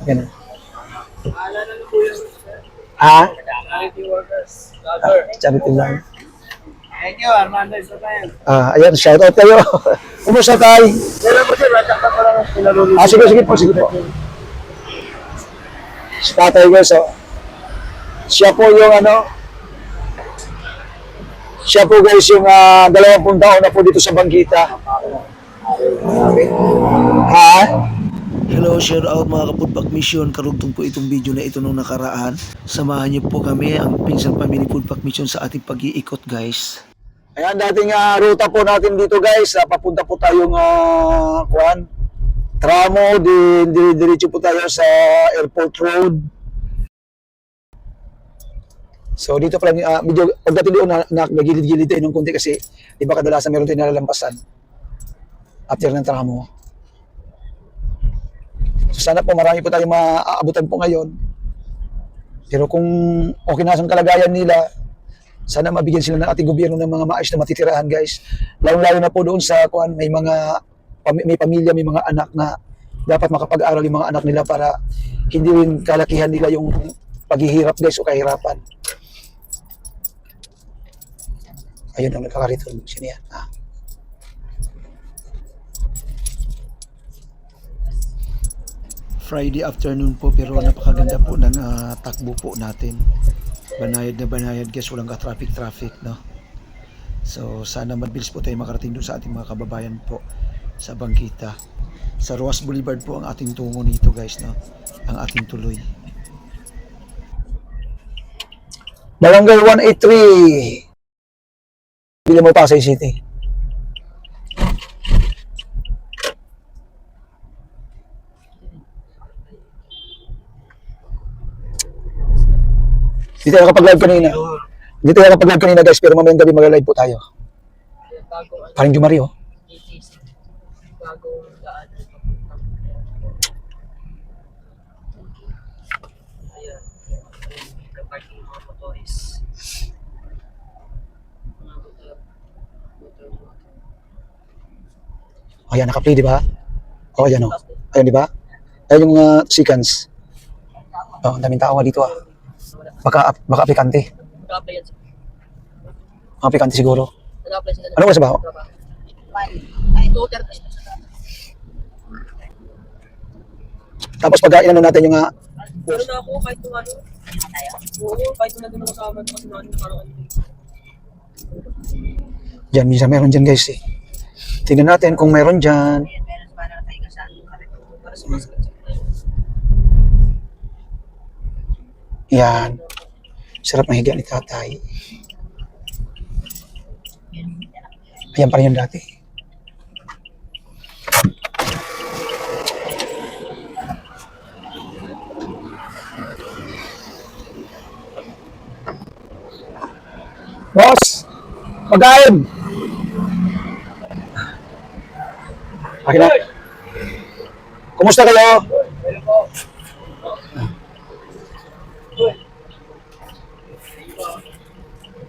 Yan. Ah? Charity lang. Thank you, Armando Isotayan. Ayan, shoutout kayo. Kumusta tayo? Sige po, sige po. Si tatay guys, oh. Siya po yung siya po guys yung 20 taon na po dito sa Banggita. Ha? Hello, shout out mga ka-Foodpack Mission. Karugtong po itong video na ito nung nakaraan. Samahan niyo po kami, ang Pinsan Family Foodpack Mission sa ating pag-iikot guys. Ayan, dating ruta po natin dito guys. Papunta po tayong Tramo, diretso po tayo sa Airport Road. So dito pa lang, medyo pagdating doon nagilid-gilid tayo ng konti kasi di ba kadalasan meron tayong nalalampasan after ng Tramo. So sana po marami po tayong maaabutan po ngayon. Pero kung okay na ang kalagayan nila, sana mabigyan sila ng ating gobyerno ng mga maayos na matitirahan guys. Lalo-lalo na po doon sa may pamilya, may mga anak na dapat makapag-aral yung mga anak nila para hindi rin kalakihan nila yung paghihirap guys o kahirapan. Ayun ang nagkakarito. Sino yan? Friday afternoon po pero napakaganda po ng takbo po natin. Banayad na banayad guys, walang ka-traffic no. So sana mabilis po tayo makarating doon sa ating mga kababayan po sa Banggita. Sa Roas Boulevard po ang ating tungo nito guys no. Ang ating tuloy. Barangay 183. Bili mo Pasay City. Hindi tayo nakapag-live kanina. Hindi tayo nakapag-live kanina guys, pero mamayang gabi mag-live po tayo. Parang Jumari oh. Ayan, naka-play, di ba? O, ayan o. Ayan, di ba? Ayan yung sequence. Oh, ang daming tao nga dito ah. Baka aplikante. Mga aplikante siguro. Ano ba sa baho? Tapos pag inano natin yung Ano na ako, kahit nung ano? Oo, kahit nung nandun ako sa amin, kasi nandun parang ano. Diyan, minsan meron dyan guys eh. Tingnan natin kung meron dyan. Yan. Sarap mahiga ni tatay. Ayan pa rin yung dati. Boss! Pagkain! Akin na. Kumusta kayo?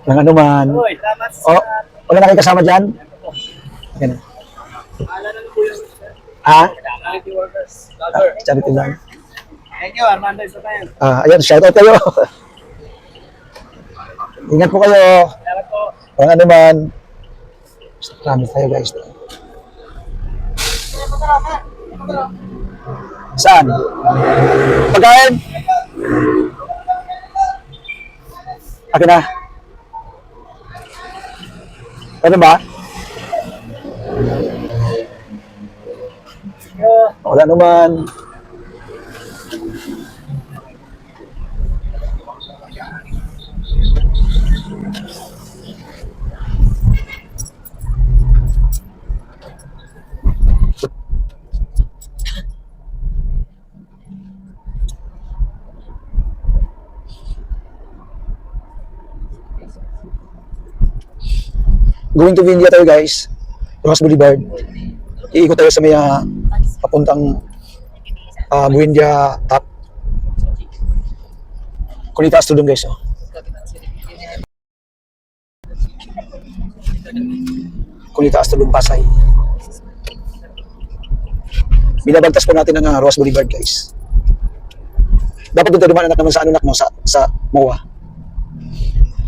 Walang ano man. Oh, wala na kayo kasama dyan? Akin na. Charity lang. Thank you, Armando Isotayan. Ayan, shoutout kayo. Ingat po kayo. Salamat po. Walang ano man. Marami tayo guys. Saan? Pagkain? Akin na. Ano ba? Wala naman. Going to Vindia tayo guys. Rojas Boulevard. Iikot tayo sa may papuntang Buendia Top. Kunitaas to doon guys. Oh. Kunitaas to doon Pasay. Binabagtas po natin ang Rojas Boulevard guys. Dapat doon tayo dumaan anak naman sa ano nak mo, sa MOA.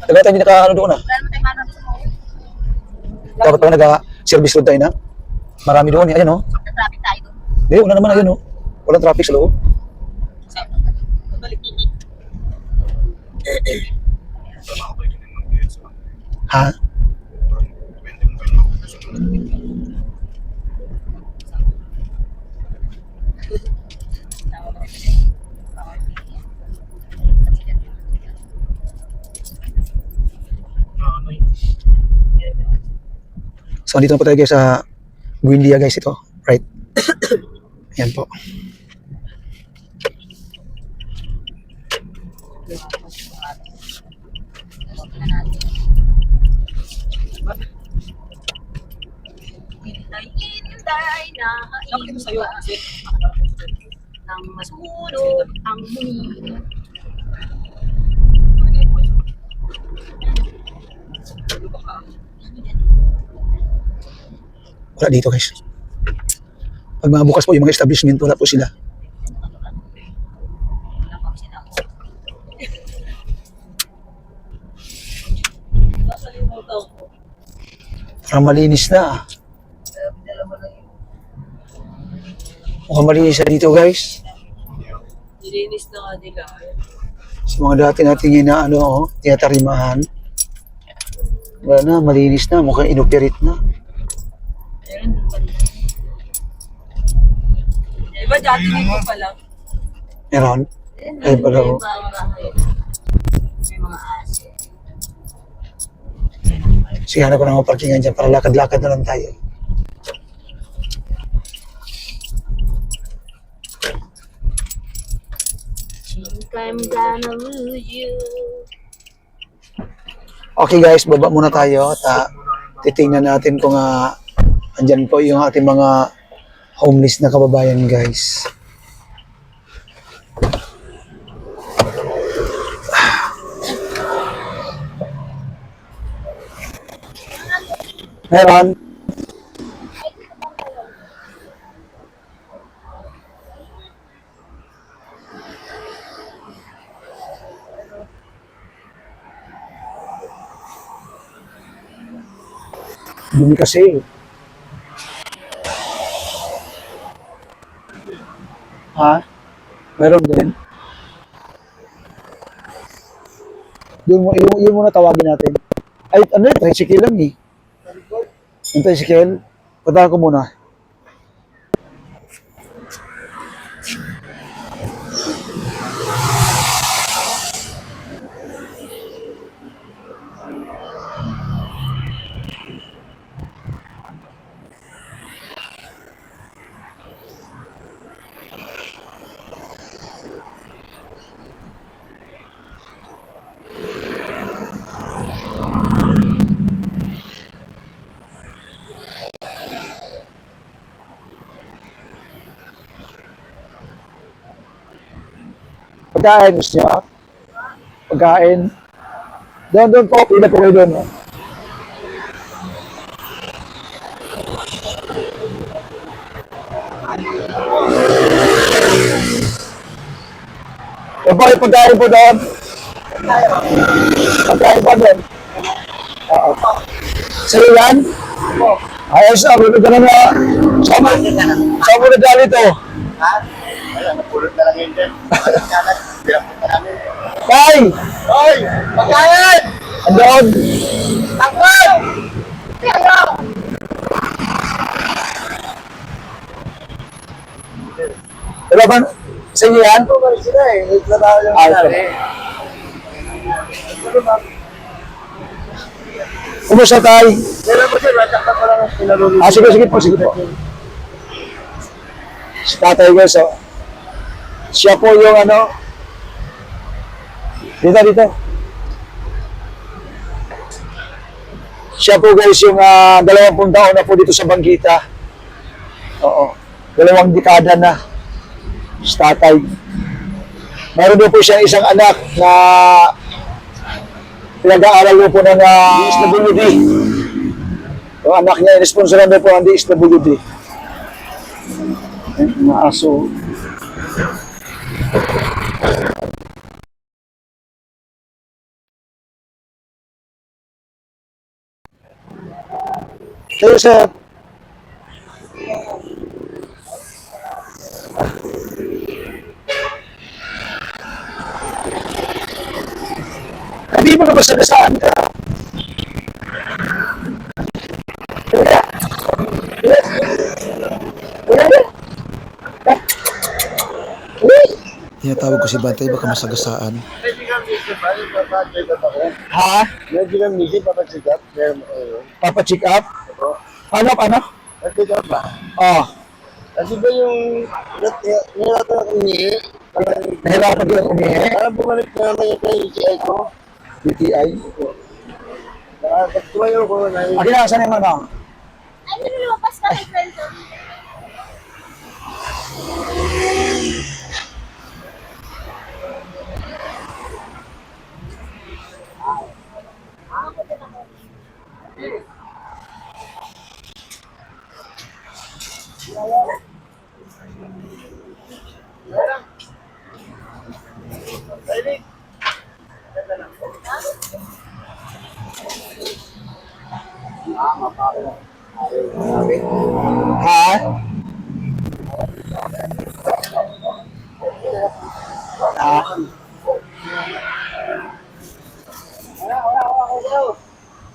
Tagal tayo hindi naka ano doon ah. Wala naman tayo manang sa mga. Dapat pa nag-service road tayo na. Marami doon, ayan oh. Traffic tayo doon. Wala naman ayun oh. Walang traffic sa loob. Balik. Ha? So, andito na po tayo guys sa Buendia guys ito. Right? Ayan po. Hintay na Dapat ito sa'yo kasi. nang masunod ang muni. Wala dito guys. Pag mga bukas po yung mga establishment, wala po sila. Nakalimutan ko. Parang malinis na. Mukhang malinis na dito guys. Nilinis na nga nila. Sa mga dati nating inaano, oh, tinatarimahan. Wala na, malinis na. Mukhang inoperate na. Diba dati dito pa lang? Meron? Ay, pala oh. May mga aso. Sige, hanap ko na mga parkingan dyan para lakad-lakad na lang tayo. Think I'm gonna lose you. Okay guys, baba muna tayo at titingnan natin kung andyan po yung ating mga homeless na kababayan guys. Meron? Dumi kasi. Ha? Meron din. Yung muna tawagin natin. Ay, ano yun? Tricycle lang eh. Yung tricycle. Puntahan ko muna. Pagkain, gusto nyo? Pagkain. Doon po. Pila po kayo doon. No? Yung po, yung pagkain po doon. Pagkain po doon. Oo. Sa'yo yan? Ayos na, bulog ka na nga. Saan mo na dali ito? Pulot na lang yun dyan. Pinapot na namin. Tay! Hoy! Pagkain! Andon! Takot! Diba ba? Sa inyo yan? Bumalik sila eh. May trabaho yung Ay, nangyari. Kumusta tay? Kailan mo sir, mataktak ko lang ang pinalulog. Sige, sige po, sige po. Si tatay guys, oh. Siya po yung ano. Dito. Siya po guys yung 20 taon na po dito sa Banggita. Oo. 2 dekada na. Si tatay. Meron din po siya isang anak na pinag-aaral po ng DSWD. Yung anak niya, inisponsoran din po ang DSWD. Mga aso. Sir, sir. Hindi mo na masagasaan ka. Tinatawag ko si Bantay, baka masagasaan. Medyo kang misip, ano papacheck up ako? Ha? Medyo kang misip, papacheck up? Papa-check up? Ano? Pacheck up ba? Oh, Kasi ba yung nilata na umihi? nahirapan din ako umihi. Parang bumalik na naman yung PCI ko. UTI. Pag tumayo ko na yung Akin na, saan yung ano? Ay, lumabas ka kay friend. Ha?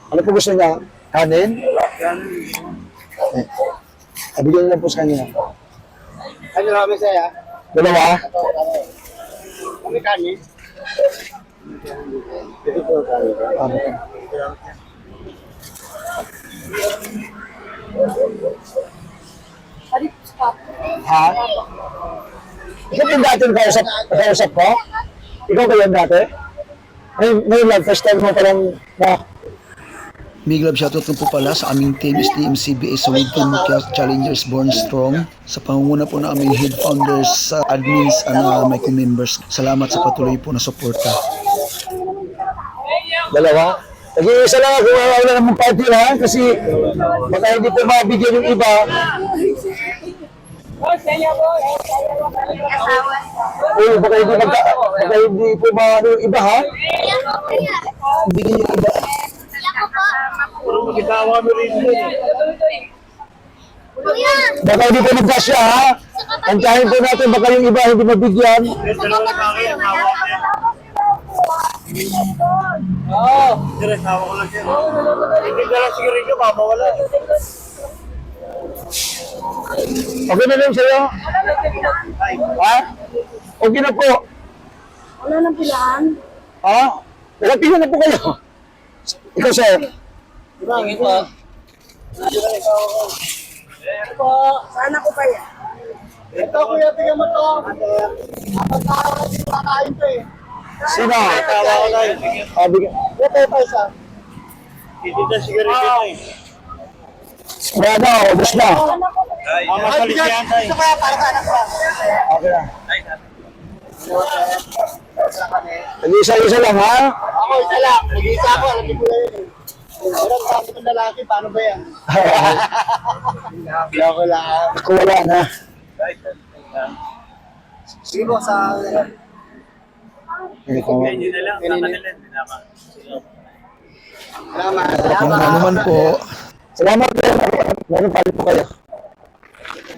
Ano po gusto niya? Kanin? Abigyan lang po sa kanya. ano namin sa'yo? Dalawa? Kami kanin. Ito po kanin. Ano? Ha? Ikaw yung dati kausap ko? Ikaw ba yan dati? Ngayon lang, first time mo palang na Big love shoutout lang po pala sa aming team STMCBA sa Team Challengers Born Strong sa pangunguna po na aming head founders, admins, may co-members. Salamat sa patuloy po na suporta. dalawa. Nag-iisa lang ako, wala namang partilahan kasi baka hindi po mabigyan yung iba. Baka hindi po maano yung iba ha? Bigyan yung iba. Magkitawa mo rin din. Baka hindi po magkasya ha? Antahin po natin baka yung iba hindi mabigyan. Dalawa lang kayo, hawa ko yan. Oo. Direk, hawa ko lang siya. Hindi ka lang sigarilyo, mamawala. Okay na lang sa'yo? Ha? Okay na po. Wala nang pilaan. Ha? Nagpila na po kayo. Ikaw sir. Sige po. Sana ko pa yan. Ito, kuya, tingnan mo to. Apat na araw kasi kakain to eh. Sino? Tawa ko lang. Bigyan. Ito, ito, isa. Hindi na sigarilyo na eh. Brado, ubos na. Masalis yan tayo. Ito kaya para sa anak ko. Okay na. Nag-isa-isa lang ha? Ako, isa lang. Nag-iisa ako, alam niyo po na yun eh. Walang sabi ng lalaki, paano ba yan? Loko lang. Ako wala na. Sige po, sa... Hindi ko. Salamat. Kung ano man po. Salamat po. Meron pala po kayo.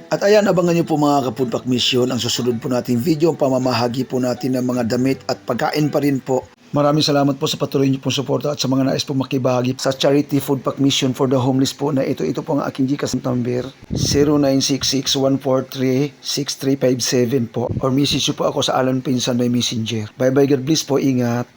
At ayan, abangan nyo po mga Kapudpak Mission. Ang susunod po nating video, ang pamamahagi po natin ng mga damit at pagkain pa rin po. Maraming salamat po sa patuloy niyo pong suporta at sa mga nais po makibahagi sa Charity Food Pack Mission for the Homeless po na ito po ang aking GCash number 0966-143-6357 po or message nyo po ako sa Alan Pinsan by Messenger. Bye bye, God bless po, ingat.